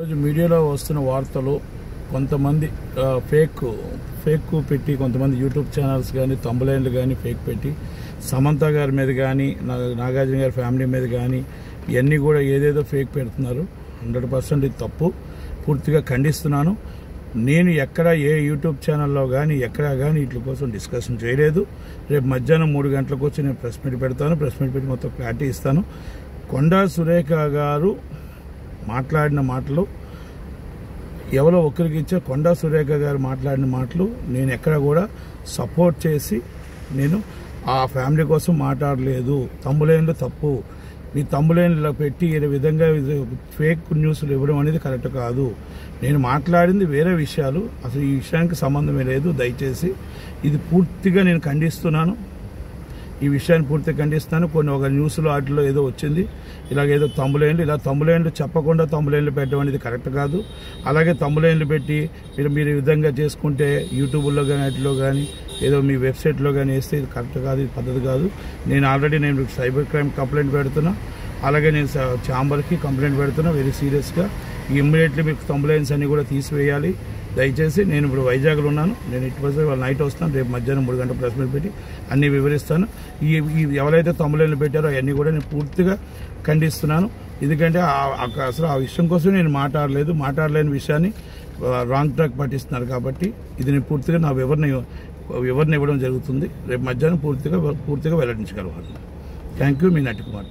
రోజు మీడియాలో వస్తున్న వార్తలు కొంతమంది ఫేక్ పెట్టి కొంతమంది యూట్యూబ్ ఛానల్స్ కానీ తంబలైన్లు కానీ ఫేక్ పెట్టి సమంత గారి మీద కానీ నాగార్జున గారి ఫ్యామిలీ మీద కానీ ఇవన్నీ కూడా ఏదేదో ఫేక్ పెడుతున్నారు. 100% ఇది తప్పు. పూర్తిగా ఖండిస్తున్నాను. నేను ఎక్కడ ఏ యూట్యూబ్ ఛానల్లో కానీ ఎక్కడ కానీ వీటి కోసం డిస్కషన్ చేయలేదు. రేపు మధ్యాహ్నం 3 గంటలకు వచ్చి నేను ప్రెస్ మీట్ పెడతాను. ప్రెస్ మీట్ పెట్టి మొత్తం క్లారిటీ ఇస్తాను. కొండా సురేఖ గారు మాట్లాడిన మాటలు ఎవరో ఒకరికి ఇచ్చే కొండా సురేఖ గారు మాట్లాడిన మాటలు నేను ఎక్కడ కూడా సపోర్ట్ చేసి నేను ఆ ఫ్యామిలీ కోసం మాట్లాడలేదు. తమ్ములైన్లు తప్పు. మీ తమ్ములైన్లో పెట్టి ఈ విధంగా ఫేక్ న్యూస్లు ఇవ్వడం అనేది కరెక్ట్ కాదు. నేను మాట్లాడింది వేరే విషయాలు, అసలు ఈ విషయానికి సంబంధమే లేదు. దయచేసి ఇది పూర్తిగా నేను ఖండిస్తున్నాను. ఈ విషయాన్ని పూర్తిగా ఖండిస్తాను. కొన్ని ఒక న్యూస్లో వాటిలో ఏదో వచ్చింది, ఇలాగేదో ఇలా తమ్ములైన్లు చెప్పకుండా తమ్ములైన్లు పెట్టడం అనేది కరెక్ట్ కాదు. అలాగే తమ్ములైన్లు పెట్టి మీరు ఈ విధంగా చేసుకుంటే యూట్యూబ్లో కానీ వాటిలో కానీ ఏదో మీ వెబ్సైట్లో కానీ వేస్తే ఇది కరెక్ట్ కాదు, ఇది పద్ధతి కాదు. నేను ఆల్రెడీ సైబర్ క్రైమ్ కంప్లైంట్ పెడుతున్నా. అలాగే నేను ఛాంబర్కి కంప్లైంట్ పెడుతున్నా. వెరీ సీరియస్గా ఇమ్మీడియట్లీ మీకు తమ్ములైన్స్ అన్నీ కూడా తీసివేయాలి. దయచేసి నేను ఇప్పుడు వైజాగ్లో ఉన్నాను. నేను వాళ్ళ నైట్ వస్తాను. రేపు మధ్యాహ్నం 3 గంటల ప్రెస్ మీట్ పెట్టి అన్నీ వివరిస్తాను. ఎవరైతే తమ్ములైన్లు పెట్టారో అవన్నీ కూడా నేను పూర్తిగా ఖండిస్తున్నాను. ఎందుకంటే అసలు ఆ విషయం కోసం నేను మాట్లాడలేని విషయాన్ని రాంగ్ ట్రాక్ పట్టిస్తున్నారు. కాబట్టి ఇది నేను పూర్తిగా నా వివరణ ఇవ్వడం జరుగుతుంది. రేపు మధ్యాహ్నం పూర్తిగా వెల్లడించగలవాను. థ్యాంక్ యూ మీ నటి కుమార్.